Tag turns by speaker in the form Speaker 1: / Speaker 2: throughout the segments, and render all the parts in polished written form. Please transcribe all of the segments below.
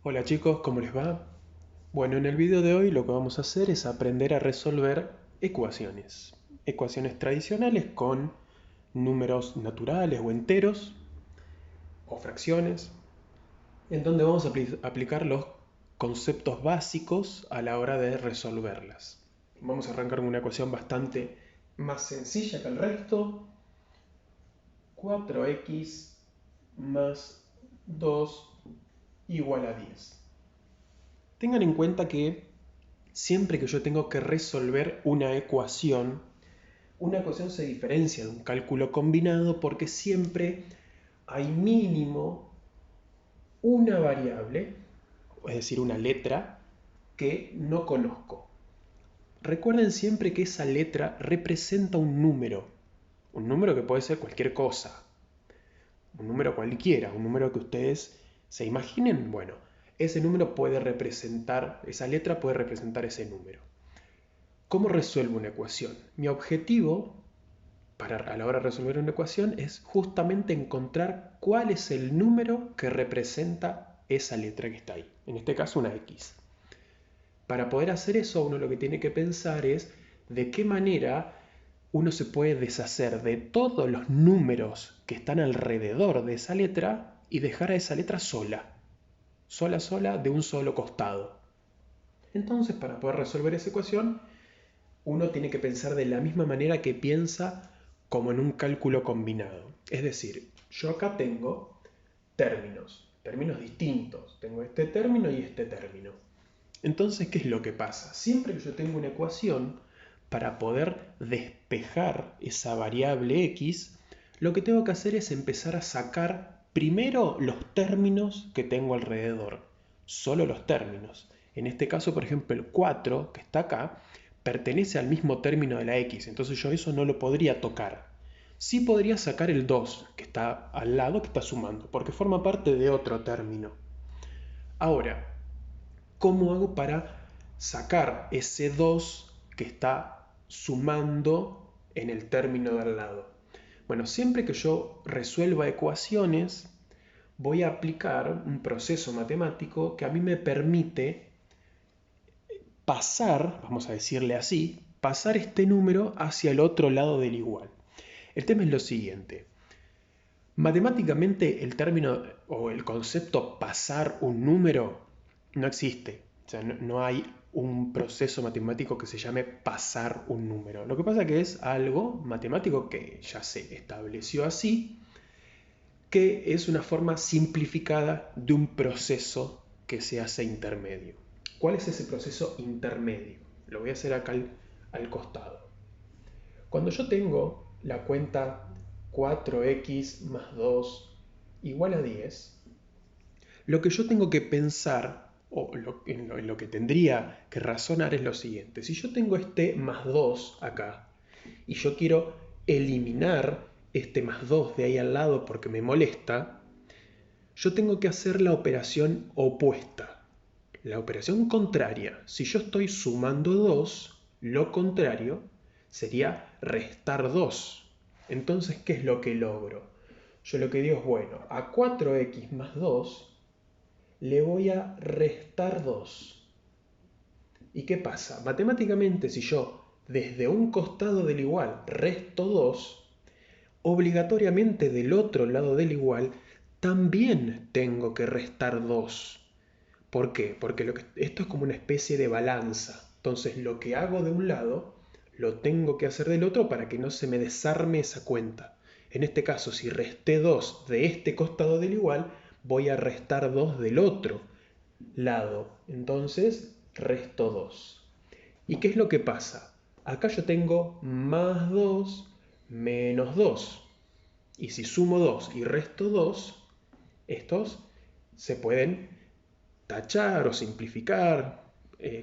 Speaker 1: Hola chicos, ¿cómo les va? Bueno, en el video de hoy lo que vamos a hacer es aprender a resolver ecuaciones. Ecuaciones tradicionales con números naturales o enteros o fracciones, en donde vamos a aplicar los conceptos básicos a la hora de resolverlas. Vamos a arrancar con una ecuación bastante más sencilla que el resto. 4x más 2 igual a 10. Tengan en cuenta que siempre que yo tengo que resolver una ecuación se diferencia de un cálculo combinado porque siempre hay mínimo una variable, es decir, una letra, que no conozco. Recuerden siempre que esa letra representa un número que puede ser cualquier cosa, un número cualquiera, un número que ustedes se imaginen. Bueno, ese número puede representar, esa letra puede representar ese número. ¿Cómo resuelvo una ecuación? Mi objetivo a la hora de resolver una ecuación es justamente encontrar cuál es el número que representa esa letra que está ahí. En este caso una X. Para poder hacer eso, uno lo que tiene que pensar es de qué manera uno se puede deshacer de todos los números que están alrededor de esa letra y dejar a esa letra sola. Sola, de un solo costado. Entonces, para poder resolver esa ecuación, uno tiene que pensar de la misma manera que piensa como en un cálculo combinado. Es decir, yo acá tengo términos distintos. Tengo este término y este término. Entonces, ¿qué es lo que pasa? Siempre que yo tengo una ecuación, para poder despejar esa variable x, lo que tengo que hacer es empezar a sacar primero los términos que tengo alrededor. Solo los términos. En este caso, por ejemplo, el 4, que está acá, pertenece al mismo término de la x, entonces yo eso no lo podría tocar. Sí podría sacar el 2, que está al lado, que está sumando, porque forma parte de otro término. Ahora, ¿cómo hago para sacar ese 2 que está sumando en el término de al lado? Bueno, siempre que yo resuelva ecuaciones, voy a aplicar un proceso matemático que a mí me permite pasar, vamos a decirle así, pasar este número hacia el otro lado del igual. El tema es lo siguiente. Matemáticamente el término o el concepto pasar un número no existe. O sea, no hay un proceso matemático que se llame pasar un número. Lo que pasa que es algo matemático que ya se estableció así, que es una forma simplificada de un proceso que se hace intermedio. ¿Cuál es ese proceso intermedio? Lo voy a hacer acá al costado. Cuando yo tengo la cuenta 4x más 2 igual a 10, lo que yo tengo que pensar, o en lo que tendría que razonar es lo siguiente. Si yo tengo este más 2 acá, y yo quiero eliminar este más 2 de ahí al lado porque me molesta, yo tengo que hacer la operación opuesta. La operación contraria. Si yo estoy sumando 2, lo contrario sería restar 2. Entonces, ¿qué es lo que logro? Yo lo que digo es, bueno, a 4x más 2 le voy a restar 2. ¿Y qué pasa? Matemáticamente, si yo desde un costado del igual resto 2, obligatoriamente del otro lado del igual también tengo que restar 2. ¿Por qué? Porque esto es como una especie de balanza. Entonces lo que hago de un lado, lo tengo que hacer del otro para que no se me desarme esa cuenta. En este caso, si resté 2 de este costado del igual, voy a restar 2 del otro lado. Entonces, resto 2. ¿Y qué es lo que pasa? Acá yo tengo más 2 menos 2. Y si sumo 2 y resto 2, estos se pueden tachar o simplificar,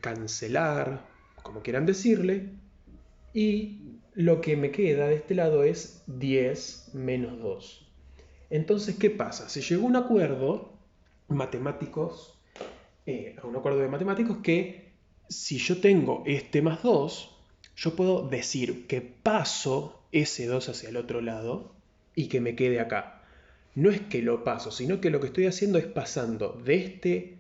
Speaker 1: cancelar, como quieran decirle, y lo que me queda de este lado es 10 menos 2. Entonces, ¿qué pasa? Se llegó a un acuerdo matemáticos, a un acuerdo de matemáticos que si yo tengo este más 2, yo puedo decir que paso ese 2 hacia el otro lado y que me quede acá. No es que lo paso, sino que lo que estoy haciendo es pasando de este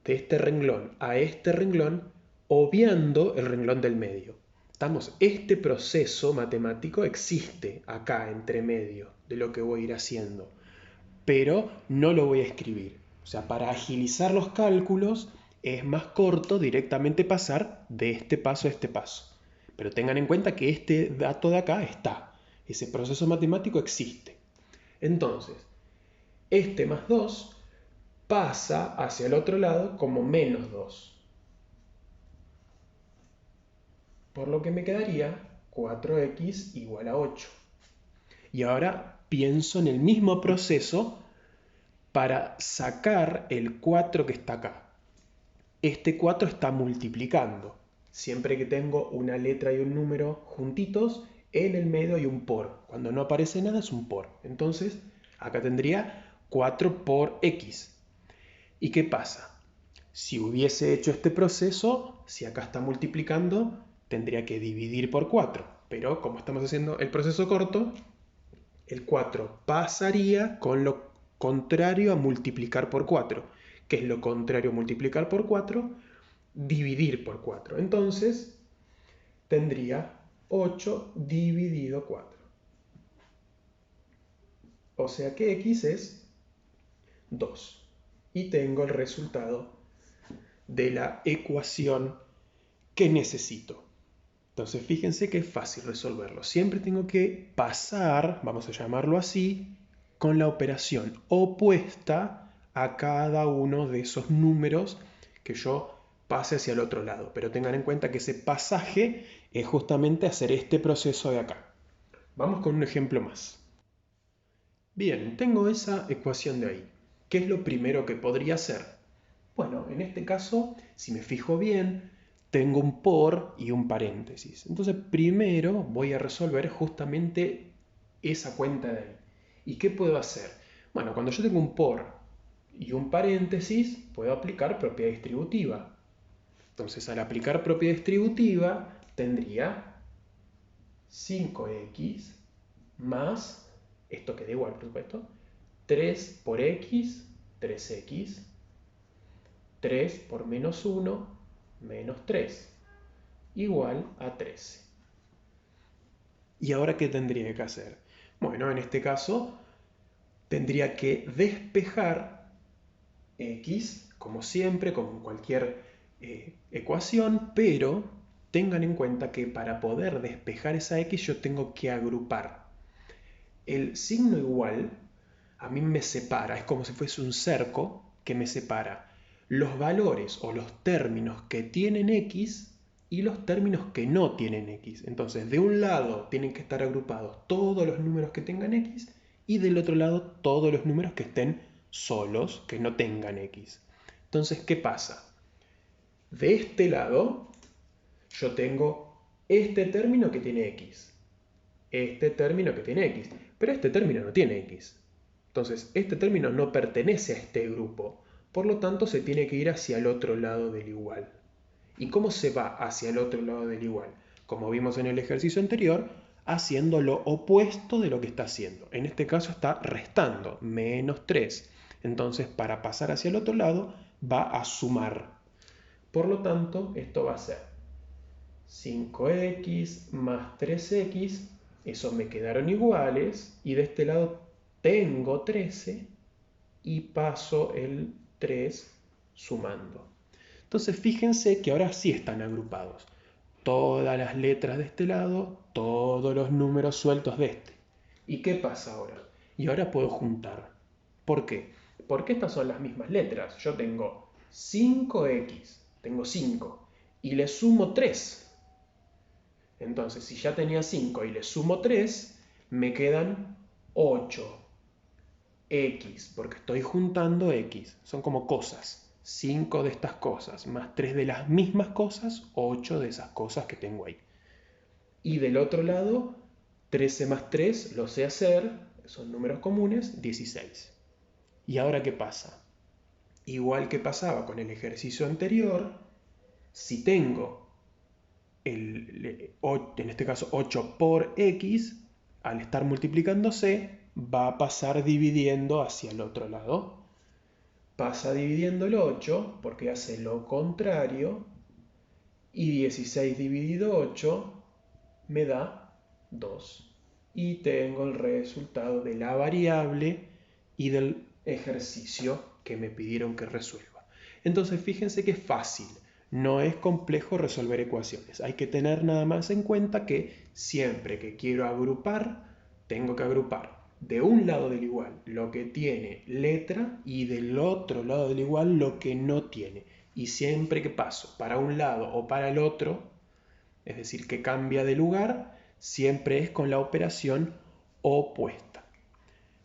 Speaker 1: de este renglón a este renglón, obviando el renglón del medio. Este proceso matemático existe acá entre medio de lo que voy a ir haciendo, pero no lo voy a escribir. O sea, para agilizar los cálculos es más corto directamente pasar de este paso a este paso. Pero tengan en cuenta que este dato de acá está. Ese proceso matemático existe. Entonces, este más 2 pasa hacia el otro lado como menos 2. Por lo que me quedaría 4x igual a 8. Y ahora pienso en el mismo proceso para sacar el 4 que está acá. Este 4 está multiplicando. Siempre que tengo una letra y un número juntitos, en el medio hay un por. Cuando no aparece nada es un por. Entonces, acá tendría 4 por x. ¿Y qué pasa? Si hubiese hecho este proceso, si acá está multiplicando, tendría que dividir por 4. Pero como estamos haciendo el proceso corto, el 4 pasaría con lo contrario a multiplicar por 4. ¿Qué es lo contrario a multiplicar por 4? Dividir por 4. Entonces, tendría 8 dividido 4. O sea que x es 2. Y tengo el resultado de la ecuación que necesito. Entonces fíjense que es fácil resolverlo. Siempre tengo que pasar, vamos a llamarlo así, con la operación opuesta a cada uno de esos números que yo pase hacia el otro lado. Pero tengan en cuenta que ese pasaje es justamente hacer este proceso de acá. Vamos con un ejemplo más. Bien, tengo esa ecuación de ahí. ¿Qué es lo primero que podría hacer? Bueno, en este caso, si me fijo bien, tengo un por y un paréntesis. Entonces, primero voy a resolver justamente esa cuenta de ahí. ¿Y qué puedo hacer? Bueno, cuando yo tengo un por y un paréntesis, puedo aplicar propiedad distributiva. Entonces, al aplicar propiedad distributiva, tendría 5x más, esto queda igual, por supuesto, 3 por x, 3x, 3 por menos 1, menos 3, igual a 13. ¿Y ahora qué tendría que hacer? Bueno, en este caso tendría que despejar x, como siempre, como en cualquier ecuación, pero tengan en cuenta que para poder despejar esa x yo tengo que agrupar. El signo igual a mí me separa, es como si fuese un cerco que me separa los valores o los términos que tienen x y los términos que no tienen x. Entonces, de un lado tienen que estar agrupados todos los números que tengan x y del otro lado todos los números que estén solos, que no tengan x. Entonces, ¿qué pasa? De este lado yo tengo este término que tiene x, este término que tiene x, pero este término no tiene x. Entonces, este término no pertenece a este grupo, por lo tanto se tiene que ir hacia el otro lado del igual. ¿Y cómo se va hacia el otro lado del igual? Como vimos en el ejercicio anterior, haciendo lo opuesto de lo que está haciendo. En este caso está restando, menos 3. Entonces, para pasar hacia el otro lado, va a sumar. Por lo tanto, esto va a ser 5x más 3x, esos me quedaron iguales, y de este lado tengo 13 y paso el 3 sumando. Entonces fíjense que ahora sí están agrupados. Todas las letras de este lado, todos los números sueltos de este. ¿Y qué pasa ahora? Y ahora puedo juntar. ¿Por qué? Porque estas son las mismas letras. Yo tengo 5x, tengo 5, y le sumo 3. Entonces, si ya tenía 5 y le sumo 3, me quedan 8x, porque estoy juntando x. Son como cosas. 5 de estas cosas, más 3 de las mismas cosas, 8 de esas cosas que tengo ahí. Y del otro lado, 13 más 3, lo sé hacer, son números comunes, 16. ¿Y ahora qué pasa? Igual que pasaba con el ejercicio anterior, si tengo en este caso 8 por x, al estar multiplicándose, va a pasar dividiendo hacia el otro lado. pasa dividiendo el 8 porque hace lo contrario y 16 dividido 8 me da 2. Y tengo el resultado de la variable y del ejercicio que me pidieron que resuelva. Entonces fíjense que es fácil, no es complejo resolver ecuaciones. Hay que tener nada más en cuenta que siempre que quiero agrupar, tengo que agrupar de un lado del igual lo que tiene letra y del otro lado del igual lo que no tiene. Y siempre que paso para un lado o para el otro, es decir, que cambia de lugar, siempre es con la operación opuesta.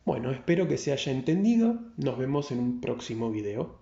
Speaker 1: Bueno, espero que se haya entendido. Nos vemos en un próximo video.